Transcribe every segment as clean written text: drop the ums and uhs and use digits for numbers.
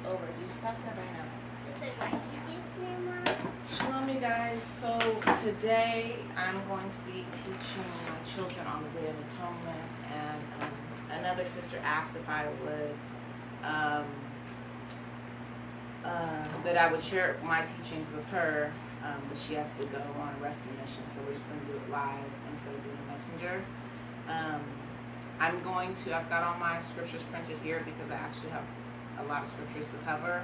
over. You stop that right now. Is it right here? Shalom, you guys. So today I'm going to be teaching my children on the Day of Atonement, and another sister asked if I would that I would share my teachings with her, but she has to go on a rescue mission, so we're just going to do it live instead of doing a messenger. I've got all my scriptures printed here because I actually have a lot of scriptures to cover.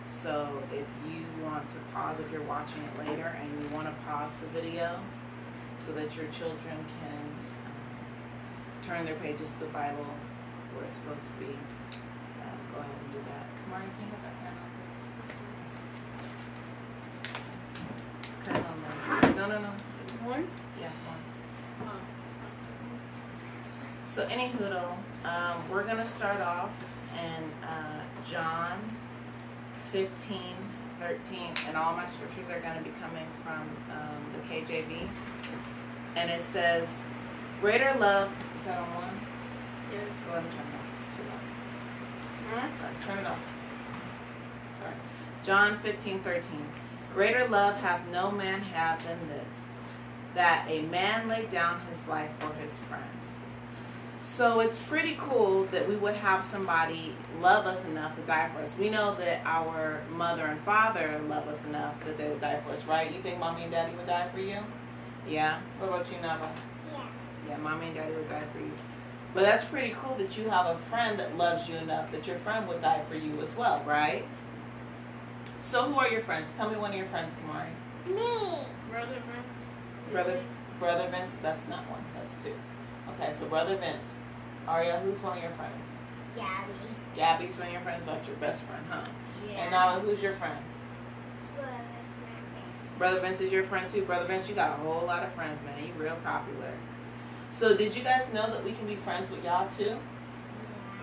So if you want to pause, if you're watching it later and you want to pause the video so that your children can turn their pages to the Bible where it's supposed to be, go ahead and do that. Kamari, can you get that pen on, please? No. One? Yeah, one. So anyhoodle, we're going to start off in John 15:13, and all my scriptures are going to be coming from the KJV. And it says, greater love, is that on one? Yes. Go ahead and turn it off. It's too loud. Sorry, turn it off. Sorry. John 15:13. Greater love hath no man had than this, that a man lay down his life for his friends. So it's pretty cool that we would have somebody love us enough to die for us. We know that our mother and father love us enough that they would die for us, right? You think mommy and daddy would die for you? Yeah? What about you, Nava? Yeah. Yeah, mommy and daddy would die for you. But that's pretty cool that you have a friend that loves you enough that your friend would die for you as well, right? So who are your friends? Tell me one of your friends, Kamari. Me. Brother Vince. Brother Vince? That's not one. That's two. Okay, so Brother Vince. Aria, who's one of your friends? Gabby. Gabby's one of your friends? That's your best friend, huh? Yeah. And Nala, who's your friend? Brother Brother Vince is your friend too? Brother Vince, you got a whole lot of friends, man. You real popular. So did you guys know that we can be friends with y'all too?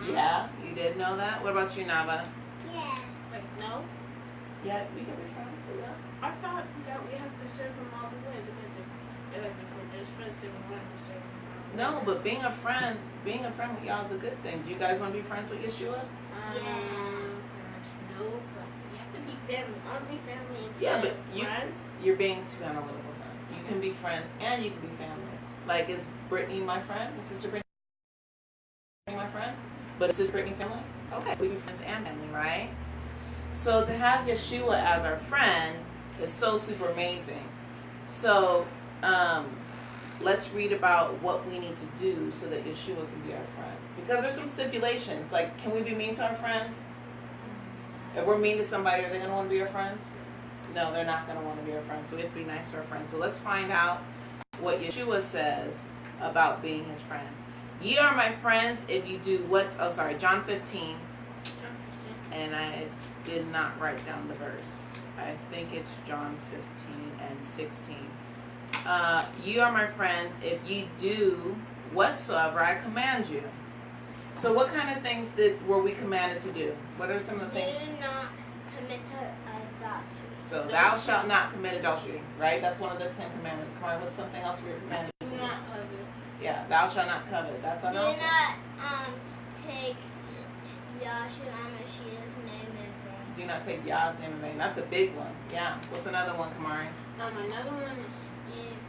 Yeah, you did know that? What about you, Nava? Yeah. Wait, no? Yeah, we can be friends with y'all. I thought that we have to serve him all the way because if we're just friends, then we have to serve him. No, but being a friend with y'all is a good thing. Do you guys want to be friends with Yeshua? Pretty much no, but we have to be family. Aren't we family instead Yeah, but of friends? you're being too analytical, son. You can be friends and you can be family. Like, is Brittany my friend? Is Sister Brittany my friend? But is Sister Brittany family? Okay, so we can be friends and family, right? So to have Yeshua as our friend is so super amazing. So, let's read about what we need to do so that Yeshua can be our friend. Because there's some stipulations. Like, can we be mean to our friends? If we're mean to somebody, are they going to want to be our friends? No, they're not going to want to be our friends. So we have to be nice to our friends. So let's find out what Yeshua says about being his friend. Ye are my friends if you do what's... Oh, sorry, John 15. And I did not write down the verse. I think it's John 15 and 16. Ye are my friends if ye do whatsoever I command you. So what kind of things were we commanded to do? What are some of the things? Do not commit adultery. So thou shalt not commit adultery, right? That's one of the 10 commandments. Come on, what's something else we were commanded to do? Do not covet. Yeah, thou shalt not covet. That's on Do also. not take Yeshua Mashiach's name in vain. Do not take Yah's name in vain. That's a big one. Yeah. What's another one, Kamari? Another one is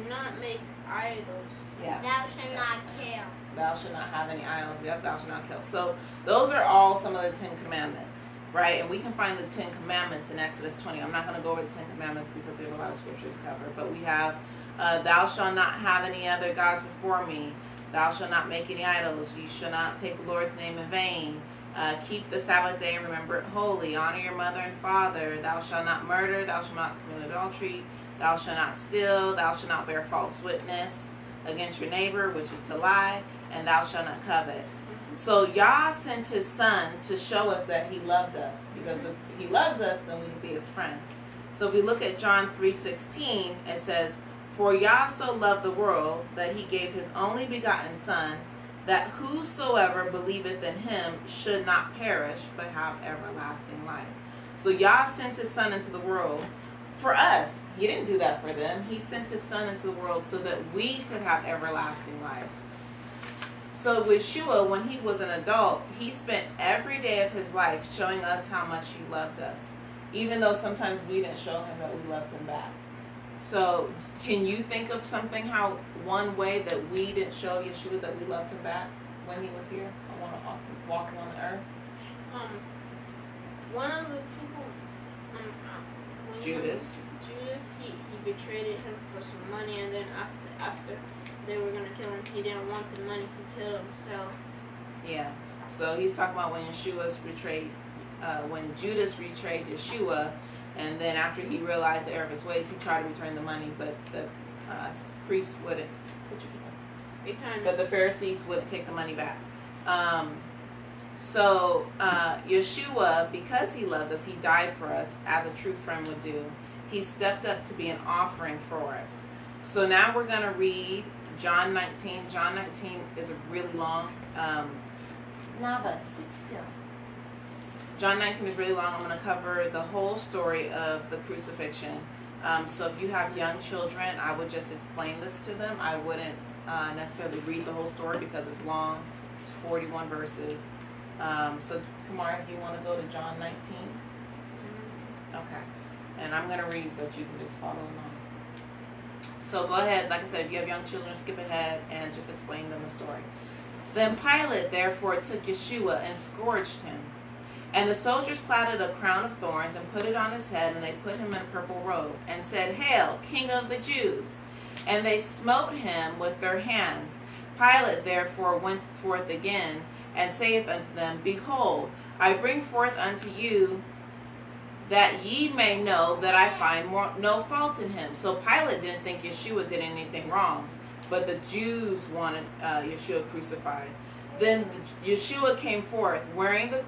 do not make idols. Yeah. Thou shalt not kill. Thou shalt not have any idols. Yep, thou shalt not kill. So those are all some of the 10 commandments, right? And we can find the 10 commandments in Exodus 20. I'm not going to go over the 10 commandments because we have a lot of scriptures to cover. But we have, thou shalt not have any other gods before me. Thou shalt not make any idols. You shall not take the Lord's name in vain. Keep the Sabbath day and remember it holy. Honor your mother and father. Thou shalt not murder. Thou shalt not commit adultery. Thou shalt not steal. Thou shalt not bear false witness against your neighbor, which is to lie. And thou shalt not covet. So Yah sent his son to show us that he loved us. Because if he loves us, then we can be his friend. So if we look at John 3:16, it says, for Yah so loved the world that he gave his only begotten son, that whosoever believeth in him should not perish, but have everlasting life. So Yah sent his son into the world for us. He didn't do that for them. He sent his son into the world so that we could have everlasting life. So with Yeshua, when he was an adult, he spent every day of his life showing us how much he loved us, even though sometimes we didn't show him that we loved him back. So can you think of something, how one way that we didn't show Yeshua that we loved him back when he was here, walking on the earth? One of the people, Judas. Judas, he betrayed him for some money, and then after they were gonna kill him, he didn't want the money. He killed himself. Yeah. So he's talking about when when Judas betrayed Yeshua, and then after he realized the error of his ways, he tried to return the money, but the priests wouldn't. But the Pharisees wouldn't take the money back. So Yeshua, because he loved us, he died for us as a true friend would do. He stepped up to be an offering for us. So now we're going to read John 19. John 19 is a really long. Nava, sit still. John 19 is really long. I'm going to cover the whole story of the crucifixion. So if you have young children, I would just explain this to them. I wouldn't necessarily read the whole story because it's long. It's 41 verses. So Kamar, if you want to go to John 19. Okay. And I'm going to read, but you can just follow along. So go ahead. Like I said, if you have young children, skip ahead and just explain them the story. Then Pilate therefore took Yeshua and scourged him. And the soldiers plaited a crown of thorns and put it on his head, and they put him in a purple robe, and said, Hail, King of the Jews! And they smote him with their hands. Pilate therefore went forth again, and saith unto them, Behold, I bring forth unto you, that ye may know that I find no fault in him. So Pilate didn't think Yeshua did anything wrong, but the Jews wanted Yeshua crucified. Then Yeshua came forth, wearing the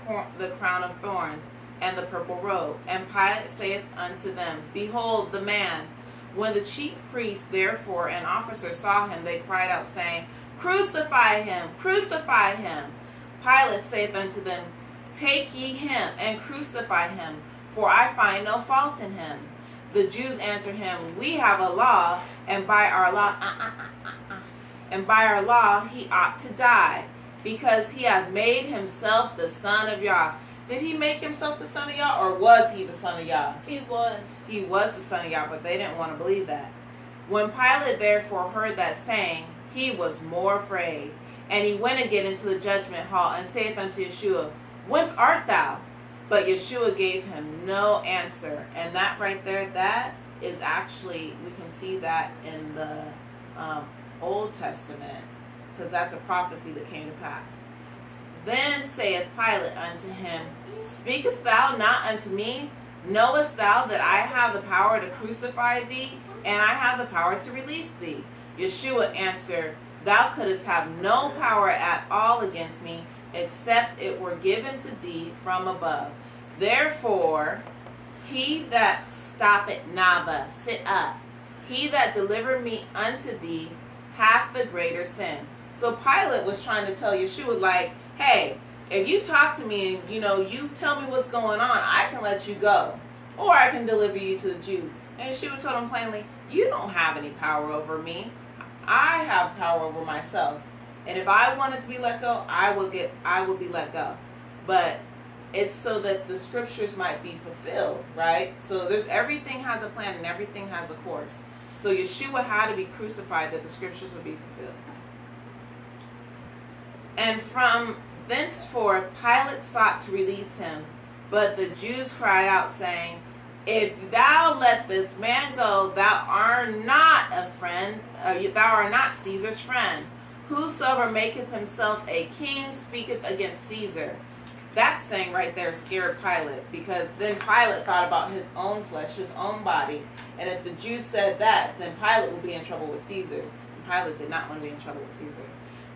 crown of thorns and the purple robe. And Pilate saith unto them, Behold the man. When the chief priests therefore and officers saw him, they cried out, saying, Crucify him, crucify him. Pilate saith unto them, Take ye him, and crucify him, for I find no fault in him. The Jews answer him, We have a law, and by our law he ought to die, because he hath made himself the Son of Yah. Did he make himself the Son of Yah, or was he the Son of Yah? He was. He was the Son of Yah, but they didn't want to believe that. When Pilate therefore heard that saying, he was more afraid. And he went again into the judgment hall, and saith unto Yeshua, Whence art thou? But Yeshua gave him no answer. And that right there, that is actually, we can see that in the Old Testament, because that's a prophecy that came to pass. Then saith Pilate unto him, Speakest thou not unto me? Knowest thou that I have the power to crucify thee, and I have the power to release thee? Yeshua answered, Thou couldst have no power at all against me, except it were given to thee from above. Therefore, he that stoppeth Nava, sit up. He that delivered me unto thee hath the greater sin. So Pilate was trying to tell Yeshua, like, hey, if you talk to me and, you tell me what's going on, I can let you go. Or I can deliver you to the Jews. And Yeshua told him plainly, you don't have any power over me. I have power over myself. And if I wanted to be let go, I will be let go. But it's so that the scriptures might be fulfilled, right? So everything has a plan and everything has a course. So Yeshua had to be crucified that the scriptures would be fulfilled. And from thenceforth Pilate sought to release him, but the Jews cried out, saying, If thou let this man go, thou art not a friend, thou art not Caesar's friend. Whosoever maketh himself a king speaketh against Caesar. That saying right there scared Pilate, because then Pilate thought about his own flesh, his own body. And if the Jews said that, then Pilate would be in trouble with Caesar. And Pilate did not want to be in trouble with Caesar.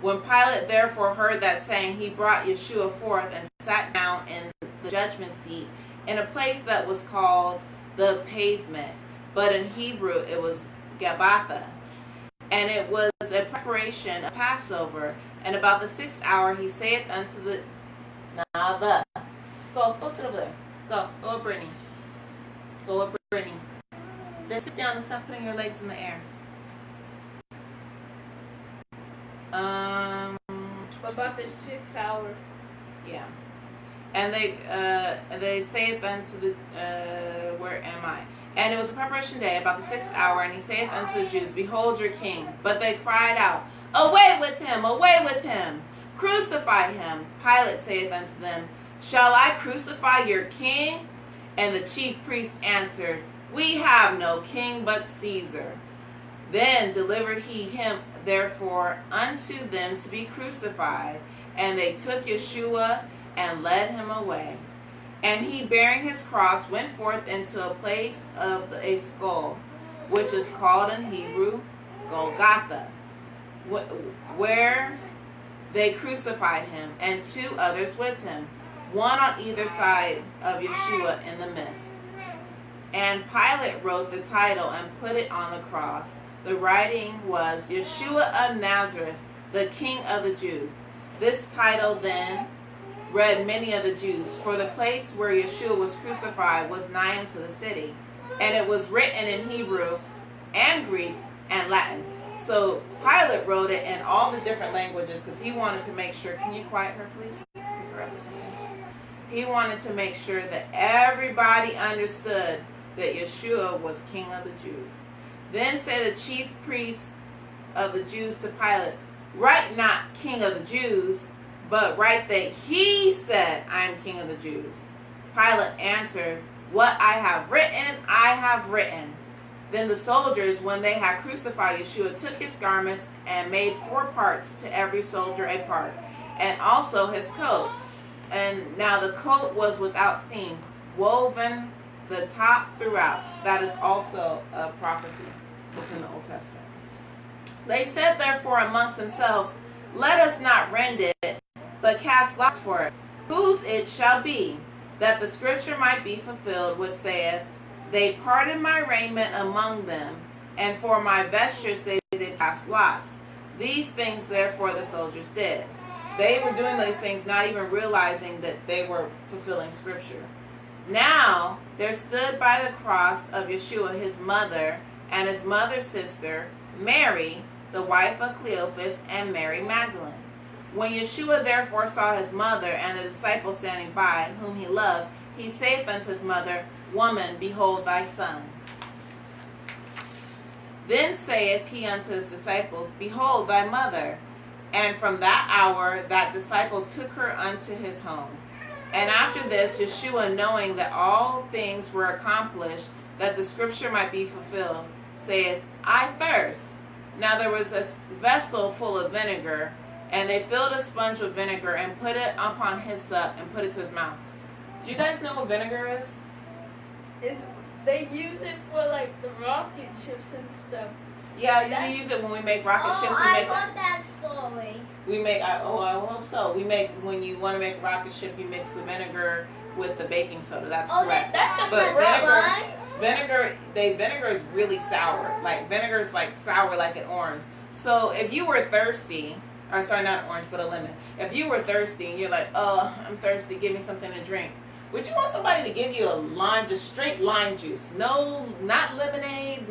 When Pilate therefore heard that saying, he brought Yeshua forth and sat down in the judgment seat in a place that was called the Pavement, but in Hebrew it was Gabbatha. And it was a preparation of Passover. And about the 6th hour he saith unto the Nava, go sit over there. Go up, Brittany. Go up, Brittany. Then sit down and stop putting your legs in the air. About the 6th hour. Yeah. And they saith unto the, where am I? And it was a preparation day, about the 6th hour, and he saith unto the Jews, Behold your king. But they cried out, Away with him, away with him, crucify him. Pilate saith unto them, Shall I crucify your king? And the chief priests answered, We have no king but Caesar. Then delivered he him therefore unto them to be crucified. And they took Yeshua and led him away. And he, bearing his cross, went forth into a place of a skull, which is called in Hebrew Golgotha, where they crucified him, and 2 others with him, one on either side of Yeshua in the midst. And Pilate wrote the title and put it on the cross. The writing was, Yeshua of Nazareth, the King of the Jews. This title then read many of the Jews, for the place where Yeshua was crucified was nigh unto the city. And it was written in Hebrew and Greek and Latin. So Pilate wrote it in all the different languages because he wanted to make sure, can you quiet her please? He wanted to make sure that everybody understood that Yeshua was King of the Jews. Then said the chief priests of the Jews to Pilate, Write not King of the Jews, but write that he said, I am King of the Jews. Pilate answered, What I have written, I have written. Then the soldiers, when they had crucified Yeshua, took his garments and made 4 parts, to every soldier a part, and also his coat. And now the coat was without seam, woven the top throughout. That is also a prophecy within the Old Testament. They said therefore amongst themselves, Let us not rend it, but cast lots for it, whose it shall be, that the scripture might be fulfilled, which saith, They parted my raiment among them, and for my vestures they did cast lots. These things therefore the soldiers did. They were doing these things not even realizing that they were fulfilling scripture. Now there stood by the cross of Yeshua his mother, and his mother's sister, Mary, the wife of Cleophas, and Mary Magdalene. When Yeshua therefore saw his mother and the disciples standing by, whom he loved, he saith unto his mother, Woman, behold thy son. Then saith he unto his disciples, Behold thy mother. And from that hour that disciple took her unto his home. And after this, Yeshua, knowing that all things were accomplished, that the scripture might be fulfilled, saith, I thirst. Now there was a vessel full of vinegar, and they filled a sponge with vinegar and put it upon hyssop and put it to his mouth. Do you guys know what vinegar is? They use it for like the rocket ships and stuff. Yeah, you use it when we make rocket ships. I got that story. We make, I hope so. We make, when you want to make a rocket ship, you mix the vinegar with the baking soda. That's correct. That's just But a vinegar is really sour. Like vinegar is like sour like an orange. So if you were thirsty, or sorry, not an orange, but a lemon. If you were thirsty and you're like, oh, I'm thirsty, give me something to drink. Would you want somebody to give you a lime, just straight lime juice? No, not lemonade,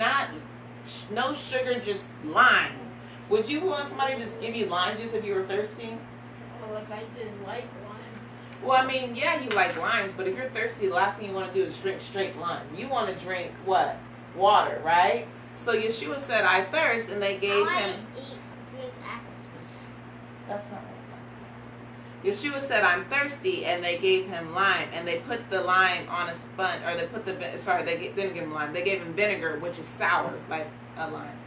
no sugar, just lime. Would you want somebody to just give you lime juice if you were thirsty? Unless I didn't like lime. Well, I mean, yeah, you like limes, but if you're thirsty, the last thing you want to do is drink straight lime. You want to drink what? Water, right? So Yeshua said, I thirst, and they gave him... drink apple juice. That's not what I'm talking about. Yeshua said, I'm thirsty, and they gave him lime, and they put the lime on a sponge, or they put the, they didn't give him lime, they gave him vinegar, which is sour, like a lime.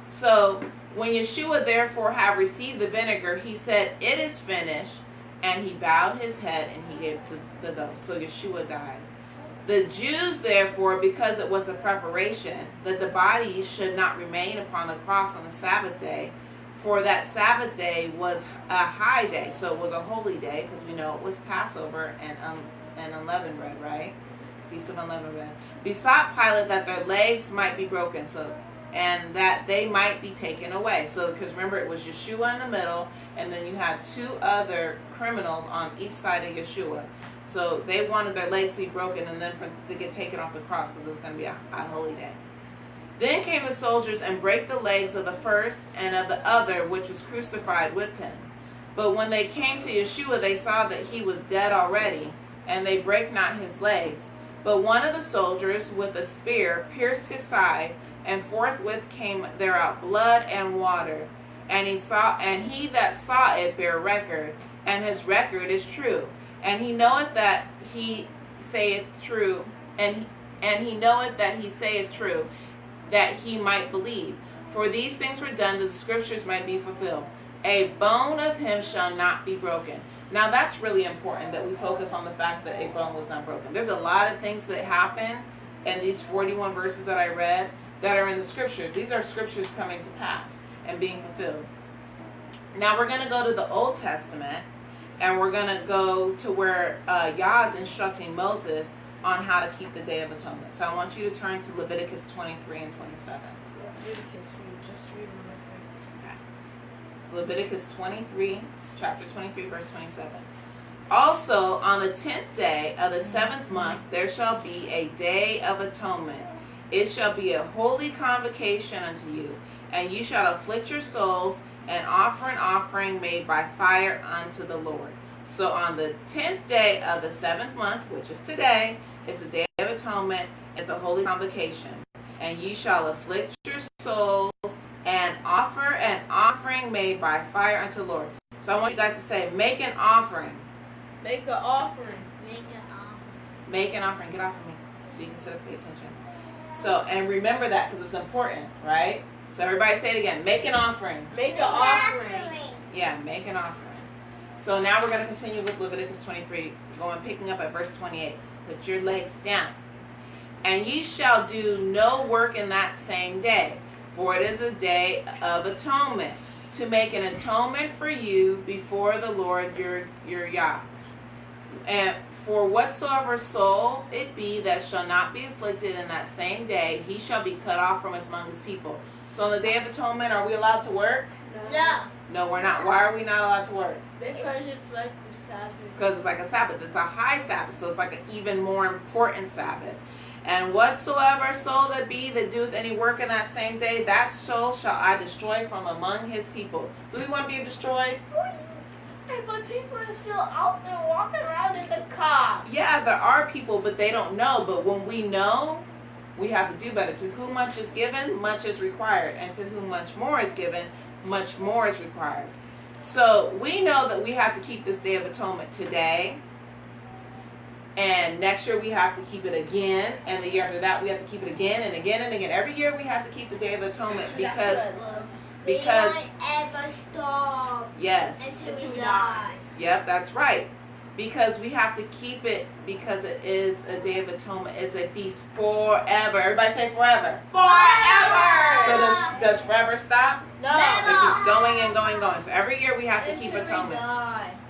So, when Yeshua therefore had received the vinegar, he said, It is finished, and he bowed his head, and he gave the ghost. So Yeshua died. The Jews, therefore, because it was a preparation, that the body should not remain upon the cross on the Sabbath day, for that Sabbath day was a high day, so it was a holy day, because we know it was Passover and unleavened bread, right? Feast of unleavened bread. Besought Pilate that their legs might be broken, and that they might be taken away. So, because remember, it was Yeshua in the middle, and then you had 2 other criminals on each side of Yeshua. So they wanted their legs to be broken and then to get taken off the cross, because it was going to be a holy day. Then came the soldiers and brake the legs of the first and of the other which was crucified with him. But when they came to Yeshua, they saw that he was dead already, and they brake not his legs. But one of the soldiers with a spear pierced his side, and forthwith came there out blood and water. And he that saw it bare record, and his record is true. And he knoweth that he saith true, and he knoweth that he saith true, that he might believe. For these things were done that the scriptures might be fulfilled. A bone of him shall not be broken. Now that's really important that we focus on the fact that a bone was not broken. There's a lot of things that happen in these 41 verses that I read that are in the scriptures. These are scriptures coming to pass and being fulfilled. Now we're going to go to the Old Testament, and we're going to go to where Yah is instructing Moses on how to keep the Day of Atonement. So I want you to turn to Leviticus 23 and 27. Leviticus, you just read them right there. Leviticus 23, chapter 23, verse 27. Also, on the 10th day of the 7th month, there shall be a day of atonement. It shall be a holy convocation unto you, and you shall afflict your souls and offer an offering made by fire unto the Lord. So on the 10th day of the 7th month, which is today, is the Day of Atonement. It's a holy convocation. And ye shall afflict your souls and offer an offering made by fire unto the Lord. So I want you guys to say, make an offering. Make an offering. Make an offering. Make an offering. Get off of me so you can sit up, pay attention. So, and remember that because it's important, right? So everybody say it again. Make an offering. Make an offering. Yeah, make an offering. So now we're going to continue with Leviticus 23, picking up at verse 28. Put your legs down. And ye shall do no work in that same day, for it is a day of atonement, to make an atonement for you before the Lord your Yah. And for whatsoever soul it be that shall not be afflicted in that same day, he shall be cut off from among his people. So on the Day of Atonement, are we allowed to work? No. No, we're not. Why are we not allowed to work? Because it's like the Sabbath. Because it's like a Sabbath. It's a high Sabbath, so it's like an even more important Sabbath. And whatsoever soul that be that doeth any work in that same day, that soul shall I destroy from among his people. Do we want to be destroyed? But people are still out there walking around in the car. Yeah, there are people, but they don't know. But when we know, we have to do better. To whom much is given, much is required. And to whom much more is given, much more is required. So we know that we have to keep this Day of Atonement today. And next year we have to keep it again. And the year after that we have to keep it again and again and again. Every year we have to keep the Day of Atonement because We don't ever stop. Yes. Until we die. Yep, that's right. Because we have to keep it because it is a Day of Atonement. It's a feast forever. Everybody say forever. Forever. So does forever stop? No. It keeps going and going and going. So every year we have to keep atonement.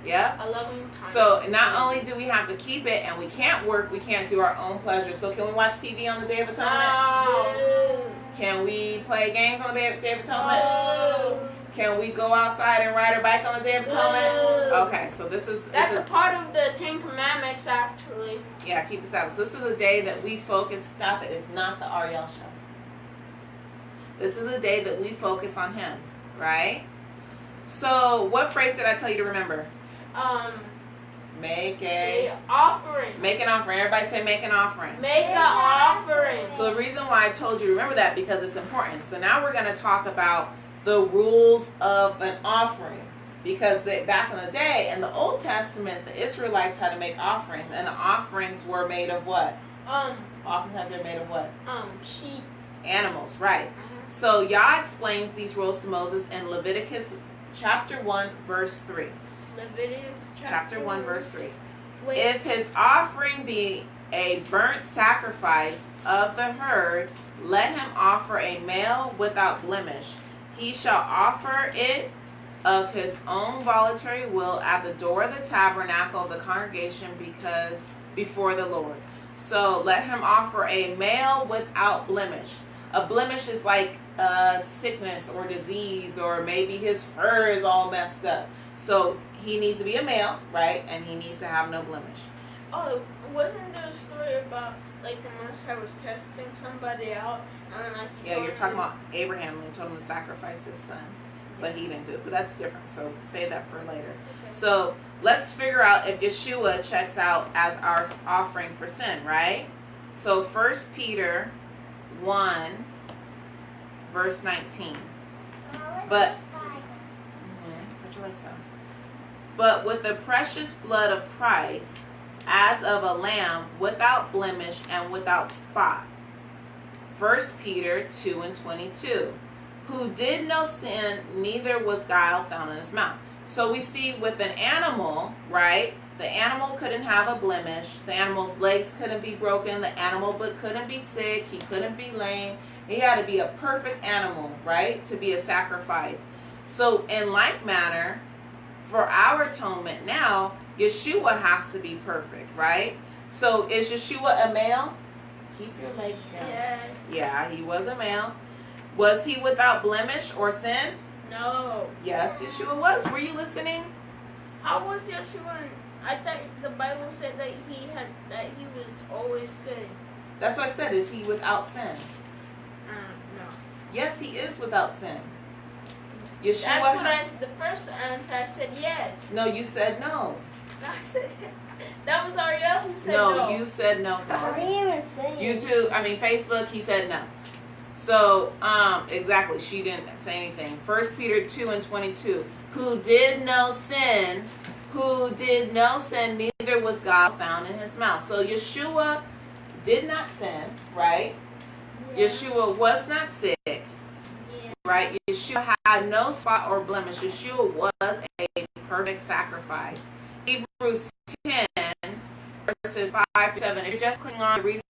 Yep. A loving time. So not only do we have to keep it and we can't work, we can't do our own pleasure. So can we watch TV on the Day of Atonement? No. Can we play games on the Day of Atonement? No. Can we go outside and ride our bike on the Day of Atonement? No. Okay, so this is... That's a part of the 10 Commandments, actually. Yeah, keep this out. So this is a day that we focus... Stop it. It's not the Ariel show. This is a day that we focus on him, right? So what phrase did I tell you to remember? Make an offering. Make an offering. Everybody say make an offering. Make an offering. So the reason why I told you to remember that because it's important. So now we're going to talk about the rules of an offering. Because back in the day, in the Old Testament, the Israelites had to make offerings. And the offerings were made of what? Oftentimes they're made of what? Sheep. Animals, right. So Yah explains these rules to Moses in Leviticus chapter 1, verse 3. Leviticus Chapter 1, verse 3. Wait. If his offering be a burnt sacrifice of the herd, let him offer a male without blemish. He shall offer it of his own voluntary will at the door of the tabernacle of the congregation before the Lord. So let him offer a male without blemish. A blemish is like a sickness or disease, or maybe his fur is all messed up. So he needs to be a male, right? And he needs to have no blemish. Oh, wasn't there a story about like the Most High was testing somebody out, and then like he Yeah, told you're talking him- about Abraham when he told him to sacrifice his son. but he didn't do it. But that's different, so save that for later. Okay. So let's figure out if Yeshua checks out as our offering for sin, right? So 1 Peter 1, verse 19. But would you like some? But with the precious blood of Christ, as of a lamb, without blemish and without spot. 1 Peter 2 and 22. Who did no sin, neither was guile found in his mouth. So we see with an animal, right? The animal couldn't have a blemish. The animal's legs couldn't be broken. The animal couldn't be sick. He couldn't be lame. He had to be a perfect animal, right? To be a sacrifice. So in like manner, for our atonement now, Yeshua has to be perfect, right? So is Yeshua a male? Keep your legs down. Yes. Yeah, he was a male. Was he without blemish or sin? No. Yes, Yeshua was. Were you listening? How was Yeshua? I thought the Bible said that he was always good. That's what I said. Is he without sin? No. Yes, he is without sin. Yeshua. That's what the first answer I said yes. No, you said no. I said that was Ariel who said no. No, you said no. I didn't even say YouTube, Facebook, he said no. So, exactly, she didn't say anything. 1 Peter 2 and 22. Who did no sin, neither was God found in his mouth. So Yeshua did not sin, right? Yeah. Yeshua was not sick, right? Yeshua had no spot or blemish. Yeshua was a perfect sacrifice. Hebrews 10, verses 5 to 7. If you're just clicking on, the reason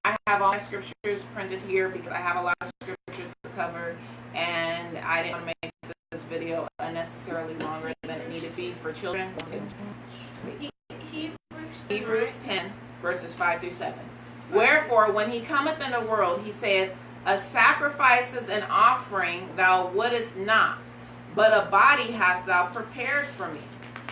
I have all my scriptures printed here because I have a lot of scriptures to cover, and I didn't want to make this video unnecessarily longer than it needed to be for children. Hebrews 10, verses 5 through 7. Wherefore, when he cometh in the world, he saith, a sacrifices and offering thou wouldest not, but a body hast thou prepared for me.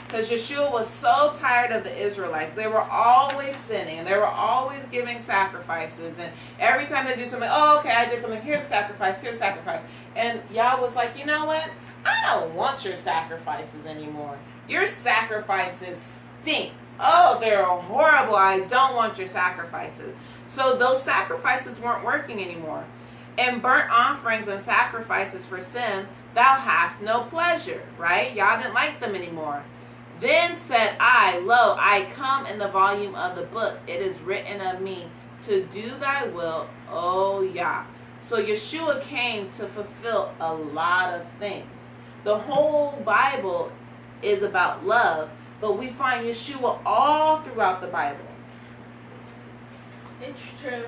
Because Yeshua was so tired of the Israelites. They were always sinning. They were always giving sacrifices. And every time they do something, oh, okay, I did something. Here's a sacrifice. Here's a sacrifice. And Yah was like, you know what? I don't want your sacrifices anymore. Your sacrifices stink. Oh, they're horrible. I don't want your sacrifices. So those sacrifices weren't working anymore. And burnt offerings and sacrifices for sin, thou hast no pleasure, right? Y'all didn't like them anymore. Then said I, lo, I come in the volume of the book. It is written of me to do thy will, O Yah. So Yeshua came to fulfill a lot of things. The whole Bible is about love, but we find Yeshua all throughout the Bible. It's true.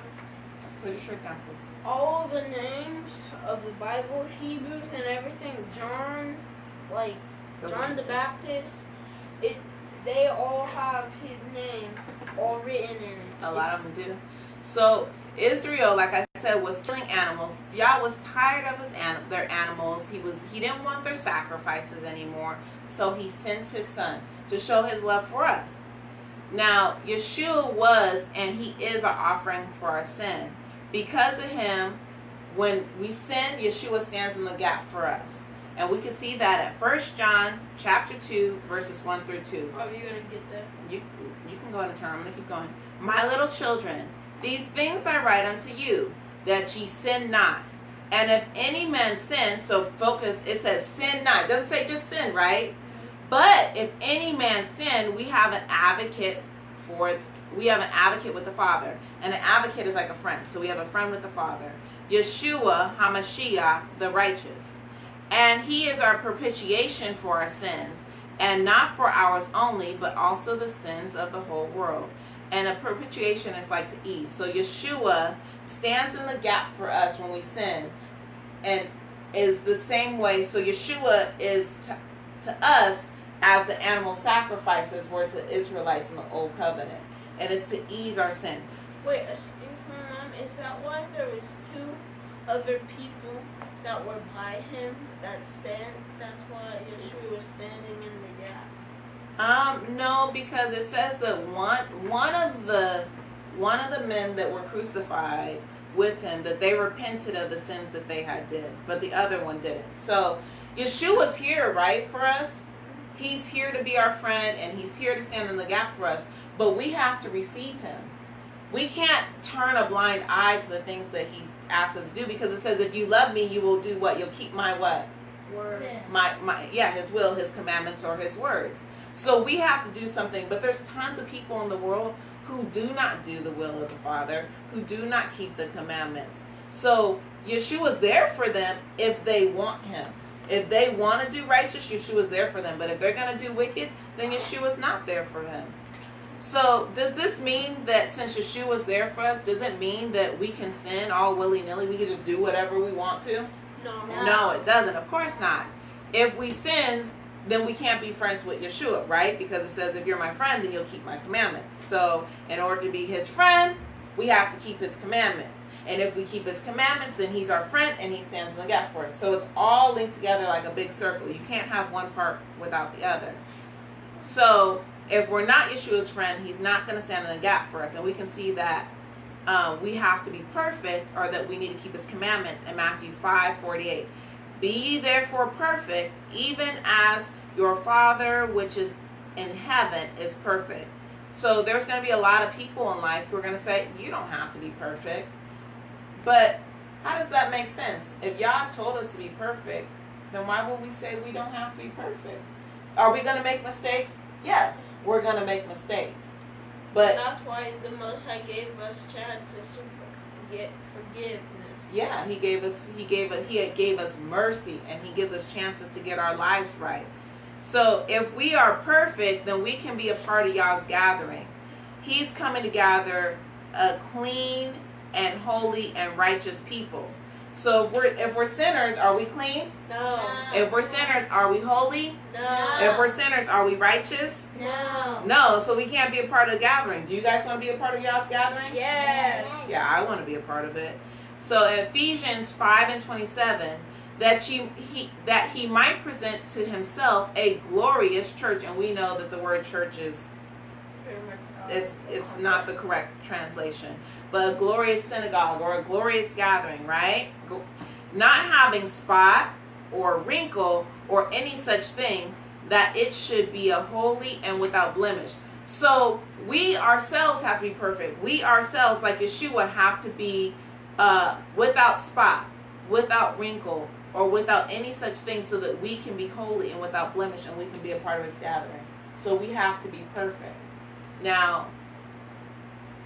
Put your shirt down, please. All the names of the Bible, Hebrews and everything, John the Baptist, they all have his name all written in it. A lot of them do. So Israel, like I said, was killing animals. Yah was tired of their animals. He didn't want their sacrifices anymore. So he sent his son to show his love for us. Now, Yeshua was and he is our offering for our sin. Because of him, when we sin, Yeshua stands in the gap for us. And we can see that at 1 John chapter 2, verses 1 through 2. Are you going to get that? You can go ahead and turn. I'm going to keep going. My little children, these things I write unto you, that ye sin not. And if any man sin, so focus, it says sin not. It doesn't say just sin, right? But if any man sin, we have an advocate with the Father. And an advocate is like a friend. So we have a friend with the Father. Yeshua HaMashiach, the righteous. And he is our propitiation for our sins, and not for ours only, but also the sins of the whole world. And a propitiation is like to ease. So Yeshua stands in the gap for us when we sin, and is the same way. So Yeshua is to us as the animal sacrifices were to Israelites in the Old Covenant. And it's to ease our sin. Wait, excuse me, Mom. Is that why there was two other people that were by him that stand? That's why Yeshua was standing in the gap. No, because it says that one of the men that were crucified with him, that they repented of the sins that they had did, but the other one didn't. So Yeshua's here, right, for us. He's here to be our friend, and he's here to stand in the gap for us. But we have to receive him. We can't turn a blind eye to the things that he asks us to do, because it says, if you love me, you will do what? You'll keep my what? Word. His will, his commandments, or his words. So we have to do something. But there's tons of people in the world who do not do the will of the Father, who do not keep the commandments. So Yeshua's there for them if they want him. If they want to do righteous, Yeshua's there for them. But if they're going to do wicked, then Yeshua's not there for them. So does this mean that since Yeshua's there for us, does it mean that we can sin all willy-nilly? We can just do whatever we want to? No, it doesn't. Of course not. If we sin, then we can't be friends with Yeshua, right? Because it says, if you're my friend, then you'll keep my commandments. So in order to be his friend, we have to keep his commandments. And if we keep his commandments, then he's our friend and he stands in the gap for us. So it's all linked together like a big circle. You can't have one part without the other. So if we're not Yeshua's friend, he's not going to stand in the gap for us. And we can see that we have to be perfect, or that we need to keep his commandments in Matthew 5:48. Be ye therefore perfect, even as your Father which is in heaven is perfect. So there's going to be a lot of people in life who are going to say, you don't have to be perfect. But how does that make sense? If Yah told us to be perfect, then why would we say we don't have to be perfect? Are we going to make mistakes? Yes, we're going to make mistakes. But that's why the Most High gave us chances to get forgiveness. Yeah, he gave us mercy, and he gives us chances to get our lives right. So if we are perfect, then we can be a part of Yah's gathering. He's coming to gather a clean and holy and righteous people. So if we're sinners, are we clean? No. If we're sinners, are we holy? No. If we're sinners, are we righteous? No. No, so we can't be a part of the gathering. Do you guys want to be a part of Yah's gathering? Yes. Yeah, I want to be a part of it. So Ephesians 5:27, that he might present to himself a glorious church, and we know that the word church is it's not the correct translation, but a glorious synagogue or a glorious gathering, right? Not having spot or wrinkle or any such thing, that it should be a holy and without blemish. So we ourselves have to be perfect. We ourselves, like Yeshua, have to be without spot, without wrinkle, or without any such thing, so that we can be holy and without blemish, and we can be a part of his gathering. So we have to be perfect. Now,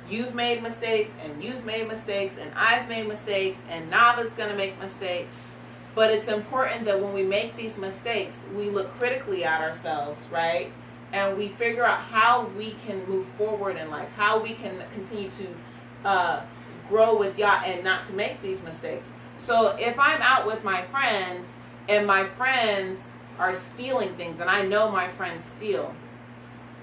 you've made mistakes, and you've made mistakes, and I've made mistakes, and Nava's going to make mistakes. But it's important that when we make these mistakes, we look critically at ourselves, right? And we figure out how we can move forward in life, how we can continue to grow with Yah and not to make these mistakes. So if I'm out with my friends and my friends are stealing things, and I know my friends steal,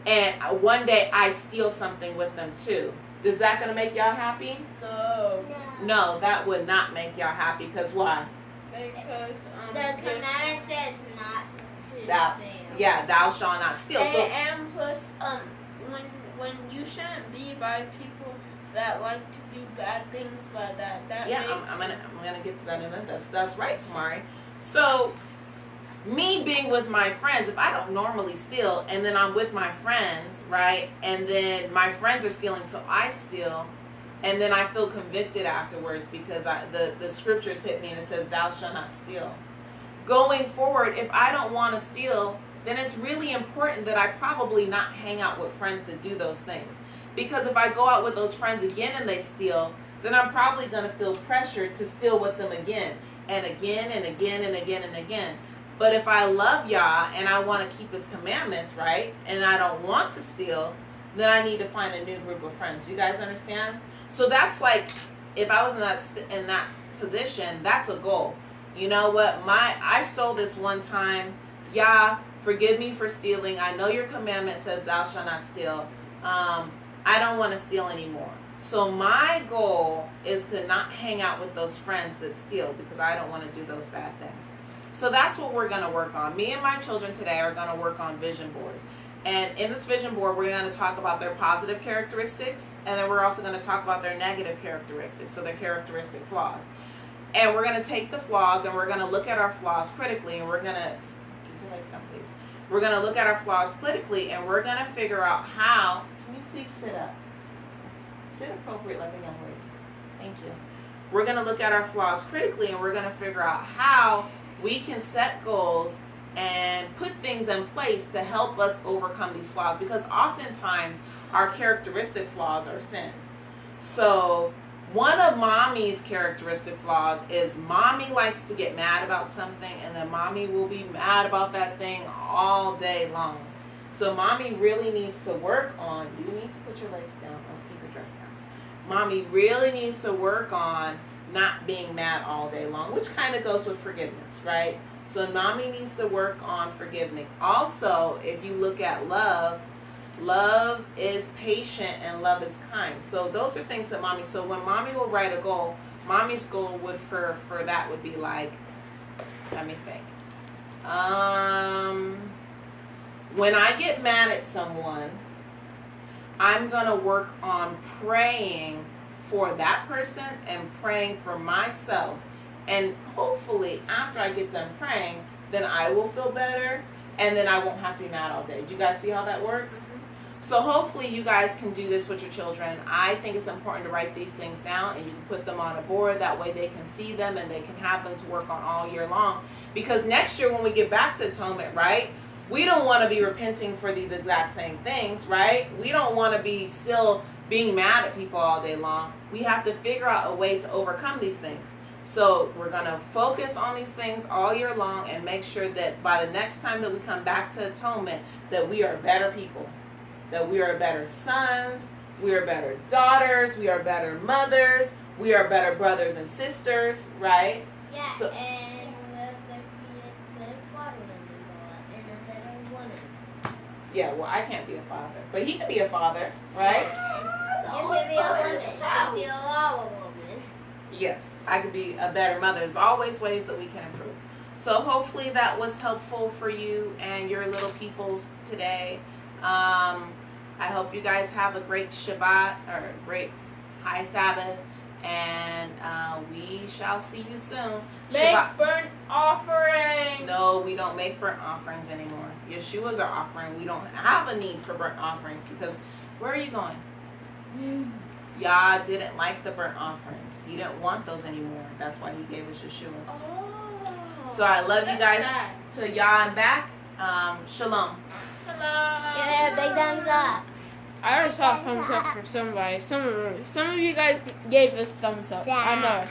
and one day I steal something with them too, is that going to make Yah happy? No. No, that would not make Yah happy. Because why? Because The commandment says not to steal. Yeah, thou shalt not steal. And plus, when you shouldn't be by people that like to do bad things, by that yeah, makes I'm gonna get to that in a minute. That's right, Kamari. So me being with my friends, if I don't normally steal, and then I'm with my friends, right, and then my friends are stealing, so I steal, and then I feel convicted afterwards because the scriptures hit me and it says, thou shalt not steal. Going forward, if I don't want to steal, then it's really important that I probably not hang out with friends that do those things. Because if I go out with those friends again and they steal, then I'm probably going to feel pressured to steal with them again and again and again and again and again. But if I love Yah and I want to keep his commandments, right, and I don't want to steal, then I need to find a new group of friends. You guys understand? So that's like, if I was in that position, that's a goal. You know what? I stole this one time. Yah, forgive me for stealing. I know your commandment says thou shalt not steal. I don't want to steal anymore. So my goal is to not hang out with those friends that steal, because I don't want to do those bad things. So that's what we're going to work on. Me and my children today are going to work on vision boards. And in this vision board, we're going to talk about their positive characteristics, and then we're also going to talk about their negative characteristics, so their characteristic flaws. And we're going to take the flaws and we're going to look at our flaws critically, and we're going to, keep your legs down, please. We're going to look at our flaws critically, and we're going to figure out how, can you please sit up? Sit appropriate like a young lady. Thank you. We're going to look at our flaws critically, and we're going to figure out how we can set goals and put things in place to help us overcome these flaws, because oftentimes our characteristic flaws are sin. So one of mommy's characteristic flaws is mommy likes to get mad about something, and then mommy will be mad about that thing all day long. So mommy really needs to work on, you need to put your legs down, or keep your dress down. Mommy really needs to work on not being mad all day long, which kind of goes with forgiveness, right? So mommy needs to work on forgiving. Also, if you look at love, love is patient and love is kind. So those are things that mommy, so when mommy will write a goal, mommy's goal would for that would be like, let me think. When I get mad at someone, I'm going to work on praying for that person and praying for myself. And hopefully after I get done praying, then I will feel better, and then I won't have to be mad all day. Do you guys see how that works? So hopefully you guys can do this with your children. I think it's important to write these things down, and you can put them on a board. That way they can see them and they can have them to work on all year long. Because next year when we get back to atonement, right, we don't want to be repenting for these exact same things, right? We don't want to be still being mad at people all day long. We have to figure out a way to overcome these things. So we're going to focus on these things all year long and make sure that by the next time that we come back to atonement, that we are better people, that we are better sons, we are better daughters, we are better mothers, we are better brothers and sisters, right? Yeah, So, and we're going to be a better father than and a better woman. yeah, well, I can't be a father, but he can be a father, right? You can be a woman. You can be a law woman. Yes, I could be a better mother. There's always ways that we can improve. So hopefully that was helpful for you and your little peoples today. I hope you guys have a great Shabbat or a great high Sabbath, and we shall see you soon. Make Shabbat. burnt offerings. No, we don't make burnt offerings anymore. Yeshua's our offering. We don't have a need for burnt offerings because where are you going? Yah didn't like the burnt offerings. He didn't want those anymore. That's why he gave us Yeshua. Oh, So I love you guys sad. to Yah and back. Shalom. Hello. Give it a big thumbs up. I already saw a thumbs up from somebody. Some of you guys gave us thumbs up. I know.